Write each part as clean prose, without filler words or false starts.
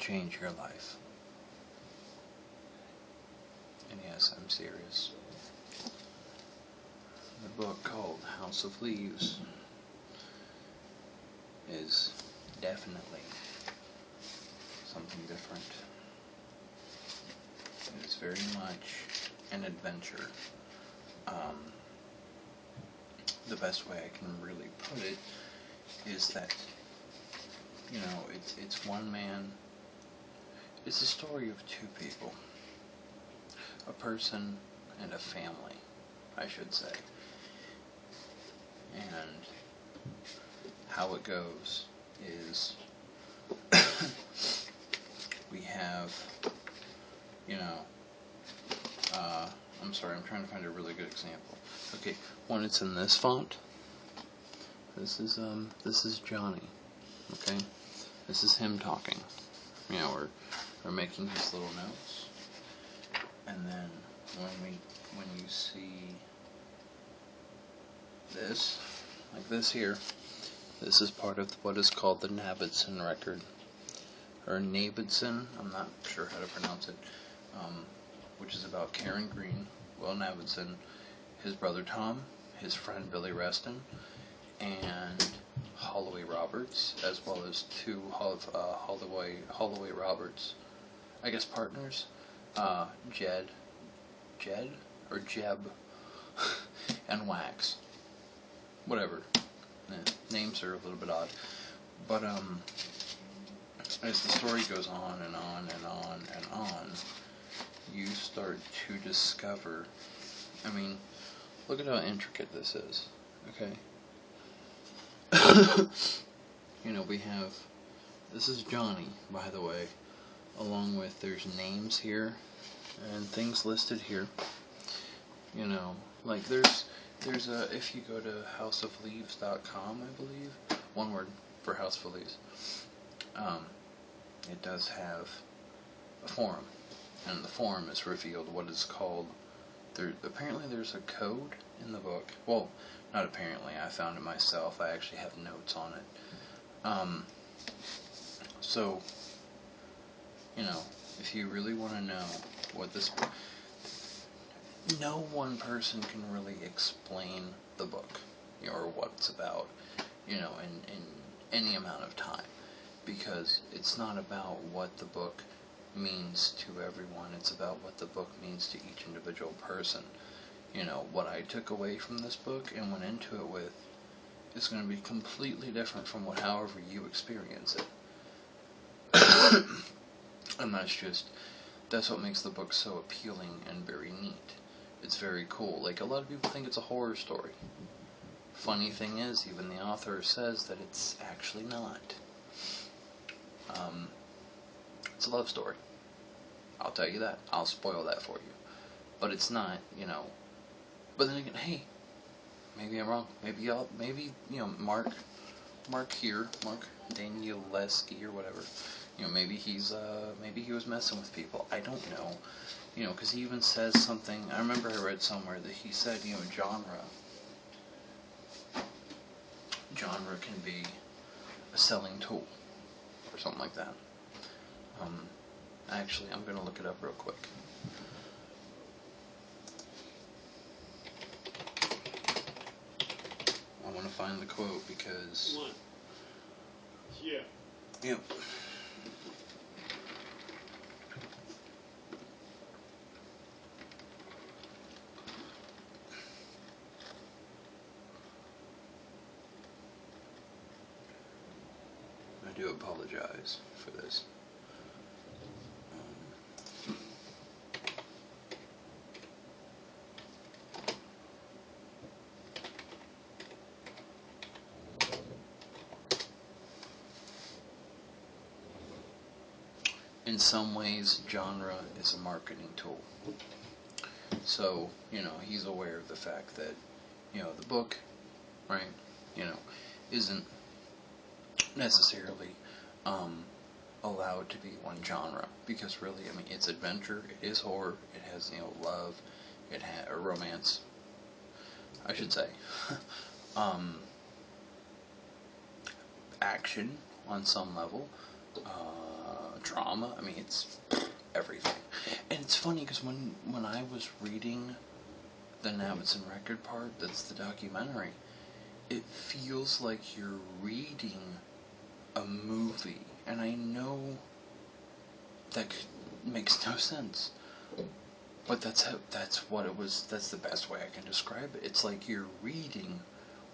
change your life. And yes, I'm serious. The book called House of Leaves is definitely something different. It is very much an adventure. The best way I can really put it is that, it's one man. It's a story of two people. A person and a family, I should say. And how it goes is we have, I'm sorry, I'm trying to find a really good example. Okay, one, it's in this font. This is Johnny. Okay, this is him talking. We're making his little notes, and then when you see this, like this here, this is part of what is called the Navidson record, or Navidson. I'm not sure how to pronounce it. Which is about Karen Green, Will Navidson, his brother Tom, his friend Billy Reston, and Holloway Roberts, as well as two Holloway Roberts, I guess, partners, Jed, or Jeb, and Wax. Whatever. Names are a little bit odd. But, as the story goes on and on and on and on, you start to discover, look at how intricate this is, okay? We have, this is Johnny, by the way, along with, there's names here, and things listed here, like there's if you go to houseofleaves.com, I believe, one word for House of Leaves, it does have a forum, and in the forum is revealed what is called, apparently there's a code in the book. Well, not apparently, I found it myself. I actually have notes on it. So, if you really want to know what this book, no one person can really explain the book, or what it's about, in any amount of time, because it's not about what the book means to everyone. It's about what the book means to each individual person. What I took away from this book and went into it with is going to be completely different from however you experience it. And that's what makes the book so appealing and very neat. It's very cool. Like, a lot of people think it's a horror story. Funny thing is, even the author says that it's actually not. It's a love story. I'll tell you that. I'll spoil that for you. But it's not, But then again, hey, maybe I'm wrong. Maybe Mark Danielewski or whatever. Maybe he was messing with people. I don't know. Because he even says something. I remember I read somewhere that he said, genre can be a selling tool, or something like that. Actually, I'm going to look it up real quick. I want to find the quote because... Yeah. Yep. I do apologize for this. In some ways, genre is a marketing tool. So, he's aware of the fact that, the book, right, isn't necessarily allowed to be one genre, because really, it's adventure, it is horror, it has, love, it has romance, I should say, action on some level, drama. I mean, it's everything. And it's funny because when I was reading the Navidson record part, that's the documentary, it feels like you're reading a movie. And I know that makes no sense. But that's what it was. That's the best way I can describe it. It's like you're reading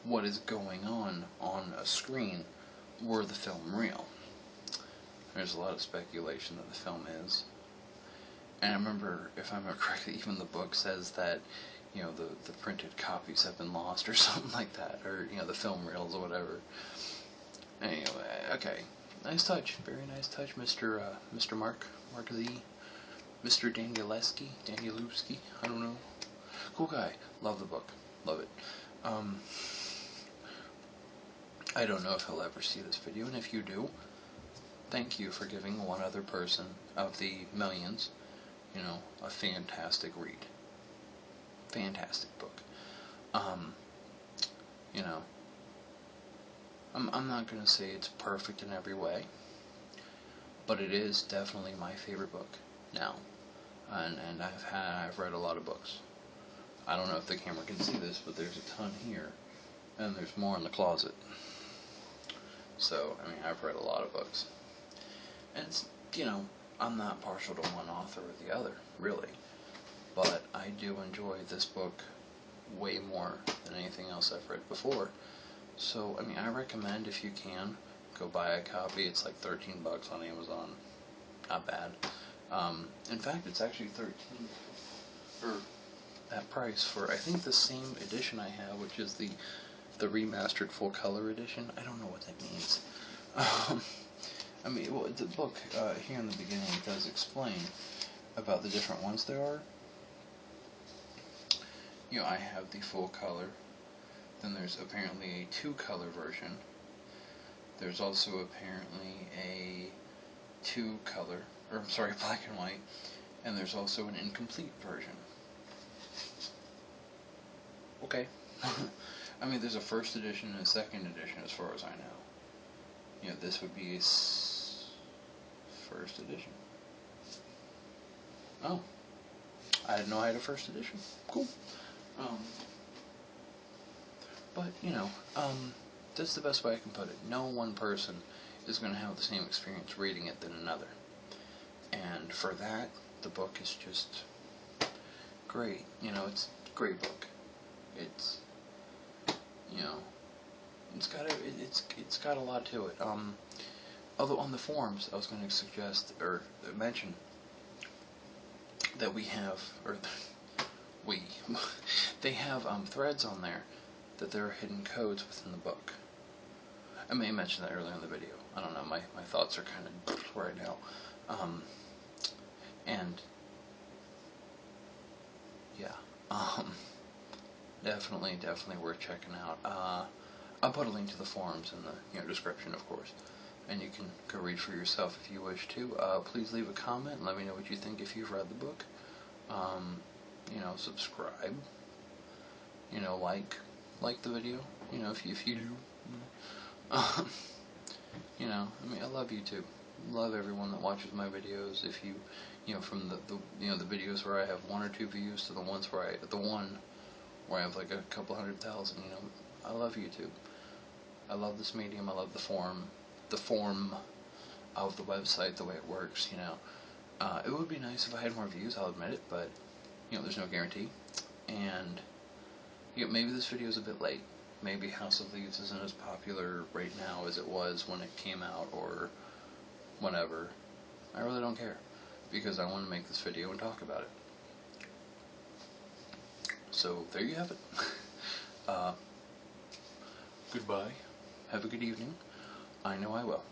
what is going on a screen. Were the film real? There's a lot of speculation that the film is. And I remember, if I remember correctly, even the book says that, the printed copies have been lost or something like that, or the film reels or whatever. Anyway, okay, nice touch, very nice touch, Mr. Mark Z. Mr. Danielewski, I don't know. Cool guy. Love the book. Love it. I don't know if he'll ever see this video, and if you do, thank you for giving one other person of the millions, a fantastic read. Fantastic book. You know, I'm not going to say it's perfect in every way, but it is definitely my favorite book now. And I've read a lot of books. I don't know if the camera can see this, but there's a ton here, and there's more in the closet. So, I mean, I've read a lot of books. And it's, I'm not partial to one author or the other, really. But I do enjoy this book way more than anything else I've read before. So, I mean, I recommend, if you can, go buy a copy. It's like $13 on Amazon. Not bad. In fact, it's actually 13 or that price for, I think, the same edition I have, which is the remastered full color edition. I don't know what that means. I mean, well, the book here in the beginning does explain about the different ones there are. I have the full color. Then there's apparently a 2-color version. There's also apparently a 2-color, or I'm sorry, black and white. And there's also an incomplete version. Okay. I mean, there's a first edition and a second edition as far as I know. This would be a first edition. Oh. I didn't know I had a first edition. Cool. But, that's the best way I can put it. No one person is going to have the same experience reading it than another. And for that, the book is just great. It's a great book. It's, it's got a lot to it. Although on the forums, I was going to suggest, or mention, that we have, or they have threads on there that there are hidden codes within the book. I may mention that earlier in the video. I don't know, my thoughts are kind of right now. And, yeah, definitely worth checking out. I'll put a link to the forums in the description, of course, and you can go read for yourself if you wish to. Please leave a comment and let me know what you think if you've read the book. Subscribe. Like the video. If you do. I mean, I love YouTube. Love everyone that watches my videos. If you, from the videos where I have 1 or 2 views to the one where I have like a couple 100,000. I love YouTube. I love this medium. I love the form of the website, the way it works. It would be nice if I had more views. I'll admit it, but there's no guarantee. And maybe this video is a bit late. Maybe House of Leaves isn't as popular right now as it was when it came out, or whenever. I really don't care, because I want to make this video and talk about it. So, there you have it. Goodbye. Have a good evening. I know I will.